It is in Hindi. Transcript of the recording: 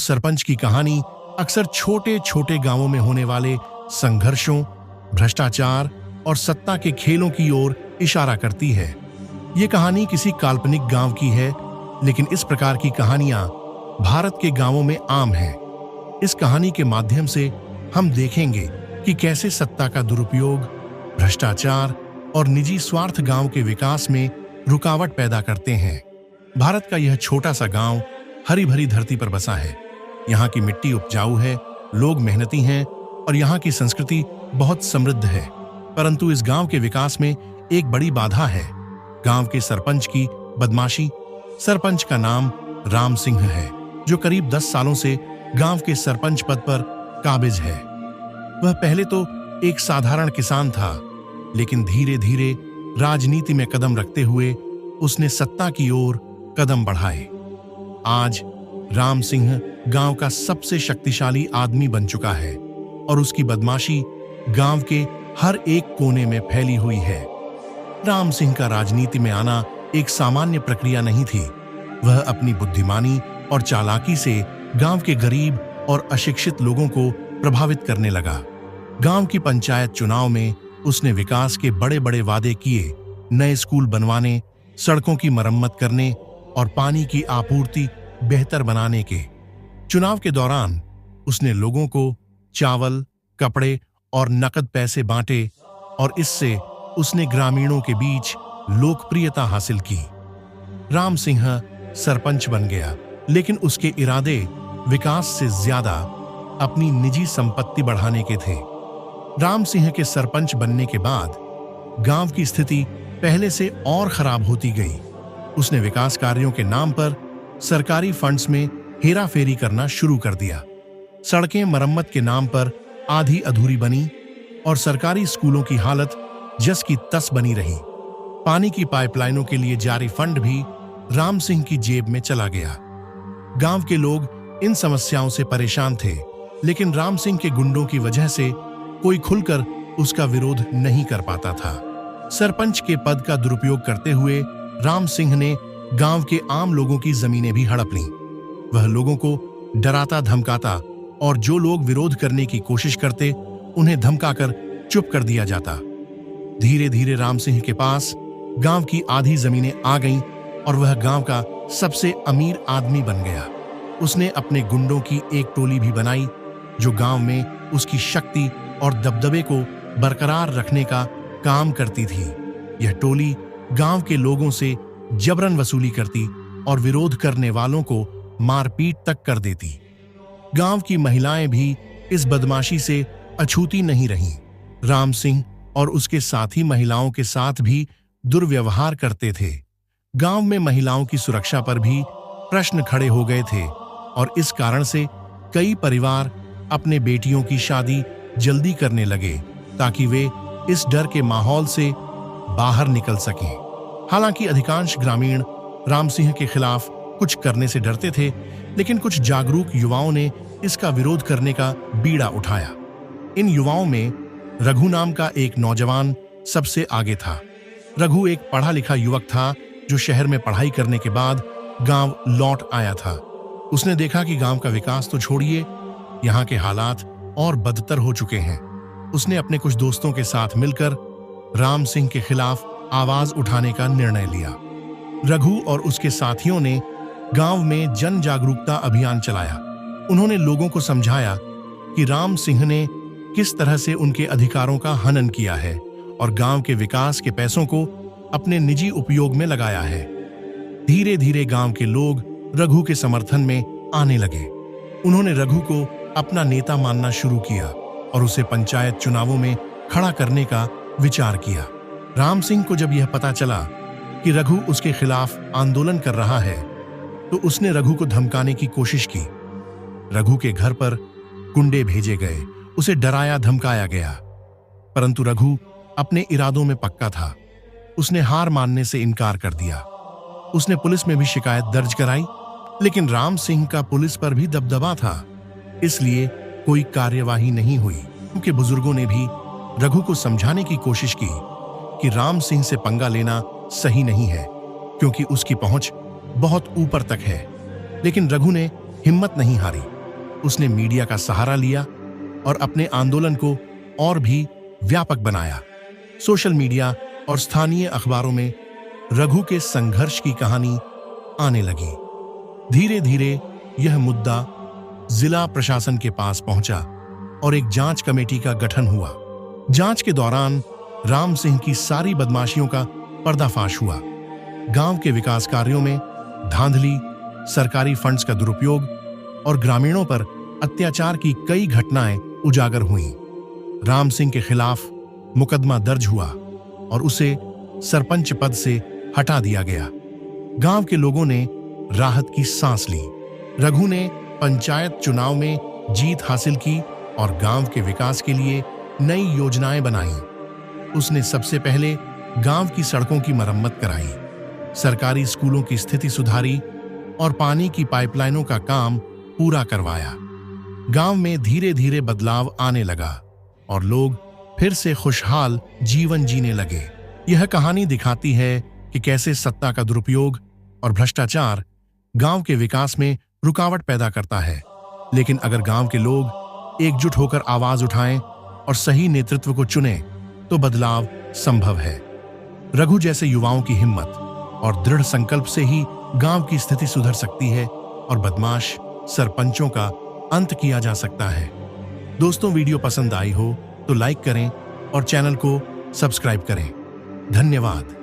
सरपंच की कहानी अक्सर छोटे छोटे गांवों में होने वाले संघर्षों, भ्रष्टाचार और सत्ता के खेलों की ओर इशारा करती है। ये कहानी किसी काल्पनिक गांव की है, लेकिन इस प्रकार की कहानियां भारत के गांवों में आम हैं। इस कहानी के माध्यम से हम देखेंगे कि कैसे सत्ता का दुरुपयोग, भ्रष्टाचार और निजी स्वार्थ गांव के विकास में रुकावट पैदा करते हैं। भारत का यह छोटा सा गांव हरी भरी धरती पर बसा है। यहाँ की मिट्टी उपजाऊ है, लोग मेहनती हैं और यहाँ की संस्कृति बहुत समृद्ध है। परंतु इस गांव के विकास में एक बड़ी बाधा है, गांव के सरपंच की बदमाशी। सरपंच का नाम राम सिंह है, जो करीब 10 सालों से गांव के सरपंच पद पर काबिज है। वह पहले तो एक साधारण किसान था, लेकिन धीरे धीरे राजनीति में कदम रखते हुए उसने सत्ता की ओर कदम बढ़ाए। आज राम सिंह गांव का सबसे शक्तिशाली आदमी बन चुका है और उसकी बदमाशी गांव के हर एक कोने में फैली हुई है। राम सिंह का राजनीति में आना एक सामान्य प्रक्रिया नहीं थी। वह अपनी बुद्धिमानी और चालाकी से गांव के गरीब और अशिक्षित लोगों को प्रभावित करने लगा। गांव की पंचायत चुनाव में उसने विकास के बड़े बड़े वादे किए, नए स्कूल बनवाने, सड़कों की मरम्मत करने और पानी की आपूर्ति बेहतर बनाने के। चुनाव के दौरान उसने लोगों को चावल, कपड़े और नकद पैसे बांटे और इससे उसने ग्रामीणों के बीच लोकप्रियता हासिल की। राम सिंह सरपंच बन गया, लेकिन उसके इरादे विकास से ज्यादा अपनी निजी संपत्ति बढ़ाने के थे। राम सिंह के सरपंच बनने के बाद गांव की स्थिति पहले से और खराब होती गई। उसने विकास कार्यों के नाम पर सरकारी फंड्स में हेराफेरी करना शुरू कर दिया। सड़कें मरम्मत के नाम पर आधी अधूरी बनी और सरकारी स्कूलों की हालत जस की तस बनी रही। पानी की पाइपलाइनों के लिए जारी फंड भी राम सिंह की जेब में चला गया। गांव के लोग इन समस्याओं से परेशान थे, लेकिन राम सिंह के गुंडों की वजह से कोई खुलकर उसका विरोध नहीं कर पाता था। सरपंच के पद का दुरुपयोग करते हुए राम सिंह ने गांव के आम लोगों की जमीनें भी हड़प लीं। वह लोगों को डराता धमकाता और जो लोग विरोध करने की कोशिश करते उन्हें धमकाकर चुप कर दिया जाता। धीरे धीरे राम सिंह के पास गांव की आधी जमीनें आ गईं और वह गांव का सबसे अमीर आदमी बन गया। उसने अपने गुंडों की एक टोली भी बनाई, जो गांव में उसकी शक्ति और दबदबे को बरकरार रखने का काम करती थी। यह टोली गांव के लोगों से जबरन वसूली करती और विरोध करने वालों को मारपीट तक कर देती। गांव की महिलाएं भी इस बदमाशी से अछूती नहीं रहीं। राम सिंह और उसके साथी महिलाओं के साथ भी दुर्व्यवहार करते थे। गांव में महिलाओं की सुरक्षा पर भी प्रश्न खड़े हो गए थे और इस कारण से कई परिवार अपने बेटियों की शादी जल्दी करने लगे, ताकि वे इस डर के माहौल से बाहर निकल सकें। हालांकि अधिकांश ग्रामीण राम सिंह के खिलाफ कुछ करने से डरते थे, लेकिन कुछ जागरूक युवाओं ने इसका विरोध करने का बीड़ा उठाया। इन युवाओं में रघु नाम का एक नौजवान सबसे आगे था। रघु एक पढ़ा लिखा युवक था, जो शहर में पढ़ाई करने के बाद गांव लौट आया था। उसने देखा कि गांव का विकास तो छोड़िए, यहाँ के हालात और बदतर हो चुके हैं। उसने अपने कुछ दोस्तों के साथ मिलकर राम सिंह के खिलाफ आवाज उठाने का निर्णय लिया। रघु और उसके साथियों ने गांव में जन जागरूकता अभियान चलाया। उन्होंने लोगों को समझाया कि राम सिंह ने किस तरह से उनके अधिकारों का हनन किया है और गांव के विकास के पैसों को अपने निजी उपयोग में लगाया है। धीरे धीरे गांव के लोग रघु के समर्थन में आने लगे। उन्होंने रघु को अपना नेता मानना शुरू किया और उसे पंचायत चुनावों में खड़ा करने का विचार किया। राम सिंह को जब यह पता चला कि रघु उसके खिलाफ आंदोलन कर रहा है, तो उसने रघु को धमकाने की कोशिश की। रघु के घर पर गुंडे भेजे गए, उसे डराया धमकाया गया, परंतु रघु अपने इरादों में पक्का था। उसने हार मानने से इनकार कर दिया। उसने पुलिस में भी शिकायत दर्ज कराई, लेकिन राम सिंह का पुलिस पर भी दबदबा था, इसलिए कोई कार्यवाही नहीं हुई। उनके बुजुर्गों ने भी रघु को समझाने की कोशिश की कि राम सिंह से पंगा लेना सही नहीं है, क्योंकि उसकी पहुंच बहुत ऊपर तक है। लेकिन रघु ने हिम्मत नहीं हारी। उसने मीडिया का सहारा लिया और अपने आंदोलन को और भी व्यापक बनाया। सोशल मीडिया और स्थानीय अखबारों में रघु के संघर्ष की कहानी आने लगी। धीरे धीरे यह मुद्दा जिला प्रशासन के पास पहुंचा और एक जांच कमेटी का गठन हुआ। जांच के दौरान राम सिंह की सारी बदमाशियों का पर्दाफाश हुआ। गांव के विकास कार्यों में धांधली, सरकारी फंड्स का दुरुपयोग और ग्रामीणों पर अत्याचार की कई घटनाएं उजागर हुईं। राम सिंह के खिलाफ मुकदमा दर्ज हुआ और उसे सरपंच पद से हटा दिया गया। गांव के लोगों ने राहत की सांस ली। रघु ने पंचायत चुनाव में जीत हासिल की और गांव के विकास के लिए नई योजनाएं बनाई। उसने सबसे पहले गांव की सड़कों की मरम्मत कराई, सरकारी स्कूलों की स्थिति सुधारी और पानी की पाइपलाइनों का काम पूरा करवाया। गांव में धीरे धीरे बदलाव आने लगा और लोग फिर से खुशहाल जीवन जीने लगे। यह कहानी दिखाती है कि कैसे सत्ता का दुरुपयोग और भ्रष्टाचार गांव के विकास में रुकावट पैदा करता है, लेकिन अगर गांव के लोग एकजुट होकर आवाज उठाएं और सही नेतृत्व को चुनें, तो बदलाव संभव है। रघु जैसे युवाओं की हिम्मत और दृढ़ संकल्प से ही गांव की स्थिति सुधर सकती है और बदमाश सरपंचों का अंत किया जा सकता है। दोस्तों, वीडियो पसंद आई हो तो लाइक करें और चैनल को सब्सक्राइब करें। धन्यवाद।